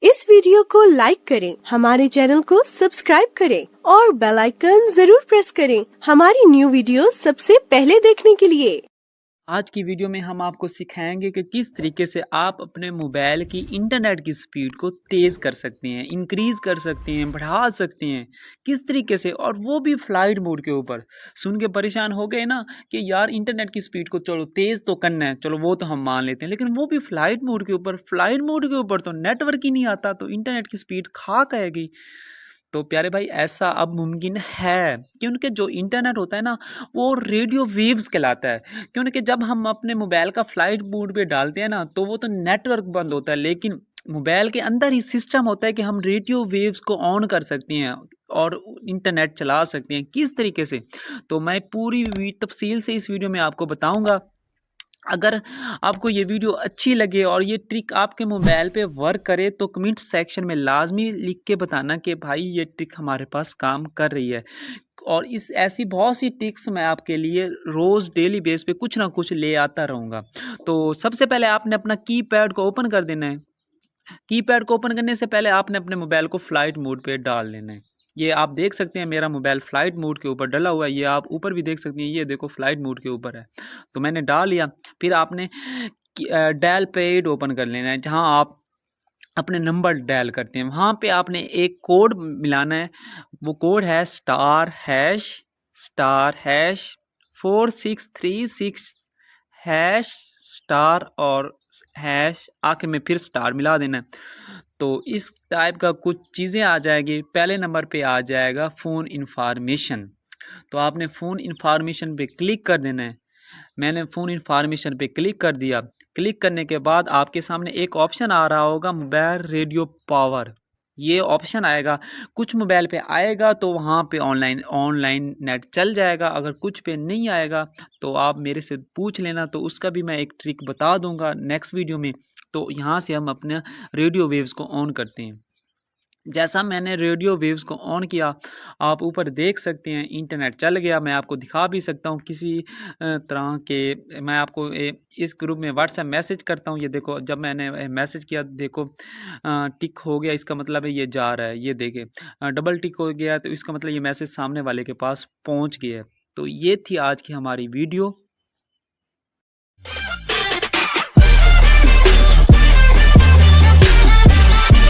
इस वीडियो को लाइक करें, हमारे चैनल को सब्सक्राइब करें और बेल आइकन जरूर प्रेस करें हमारी न्यू वीडियो सबसे पहले देखने के लिए। आज की वीडियो में हम आपको सिखाएंगे कि किस तरीके से आप अपने मोबाइल की इंटरनेट की स्पीड को तेज़ कर सकते हैं, इंक्रीज़ कर सकते हैं, बढ़ा सकते हैं, किस तरीके से, और वो भी फ्लाइट मोड के ऊपर। सुन के परेशान हो गए ना कि यार इंटरनेट की स्पीड को चलो तेज़ तो करना है, चलो वो तो हम मान लेते हैं, लेकिन वो भी फ्लाइट मोड के ऊपर। फ्लाइट मोड के ऊपर तो नेटवर्क ही नहीं आता, तो इंटरनेट की स्पीड खाक आएगी। तो प्यारे भाई, ऐसा अब मुमकिन है कि उनके जो इंटरनेट होता है ना, वो रेडियो वेव्स कहलाता है। क्योंकि जब हम अपने मोबाइल का फ्लाइट मोड पे डालते हैं ना, तो वो तो नेटवर्क बंद होता है, लेकिन मोबाइल के अंदर ही सिस्टम होता है कि हम रेडियो वेव्स को ऑन कर सकते हैं और इंटरनेट चला सकते हैं। किस तरीके से, तो मैं पूरी तफसील से इस वीडियो में आपको बताऊंगा। अगर आपको ये वीडियो अच्छी लगे और ये ट्रिक आपके मोबाइल पे वर्क करे, तो कमेंट सेक्शन में लाजमी लिख के बताना कि भाई ये ट्रिक हमारे पास काम कर रही है। और इस ऐसी बहुत सी ट्रिक्स मैं आपके लिए रोज़ डेली बेस पे कुछ ना कुछ ले आता रहूँगा। तो सबसे पहले आपने अपना कीपैड को ओपन कर देना है। कीपैड को ओपन करने से पहले आपने अपने मोबाइल को फ्लाइट मोड पे डाल लेना है। ये आप देख सकते हैं, मेरा मोबाइल फ्लाइट मोड के ऊपर डला हुआ है। ये आप ऊपर भी देख सकते हैं, ये देखो फ्लाइट मोड के ऊपर है। तो मैंने डाल लिया। फिर आपने डायल पेड ओपन कर लेना है, जहाँ आप अपने नंबर डायल करते हैं। वहाँ पे आपने एक कोड मिलाना है। वो कोड है *#**46336# स्टार और हैश, आखिर में फिर स्टार मिला देना है। तो इस टाइप का कुछ चीज़ें आ जाएगी। पहले नंबर पे आ जाएगा फ़ोन इन्फॉर्मेशन। तो आपने फ़ोन इन्फॉर्मेशन पे क्लिक कर देना है। मैंने फ़ोन इन्फॉर्मेशन पे क्लिक कर दिया। क्लिक करने के बाद आपके सामने एक ऑप्शन आ रहा होगा, मोबाइल रेडियो पावर। ये ऑप्शन आएगा, कुछ मोबाइल पे आएगा तो वहाँ पे ऑनलाइन ऑनलाइन नेट चल जाएगा। अगर कुछ पे नहीं आएगा तो आप मेरे से पूछ लेना, तो उसका भी मैं एक ट्रिक बता दूंगा नेक्स्ट वीडियो में। तो यहाँ से हम अपने रेडियो वेव्स को ऑन करते हैं। जैसा मैंने रेडियो वेव्स को ऑन किया, आप ऊपर देख सकते हैं इंटरनेट चल गया। मैं आपको दिखा भी सकता हूँ किसी तरह के। मैं आपको इस ग्रुप में व्हाट्सएप मैसेज करता हूँ। ये देखो, जब मैंने मैसेज किया, देखो टिक हो गया, इसका मतलब है ये जा रहा है। ये देखे डबल टिक हो गया, तो इसका मतलब ये मैसेज सामने वाले के पास पहुँच गया है। तो ये थी आज की हमारी वीडियो।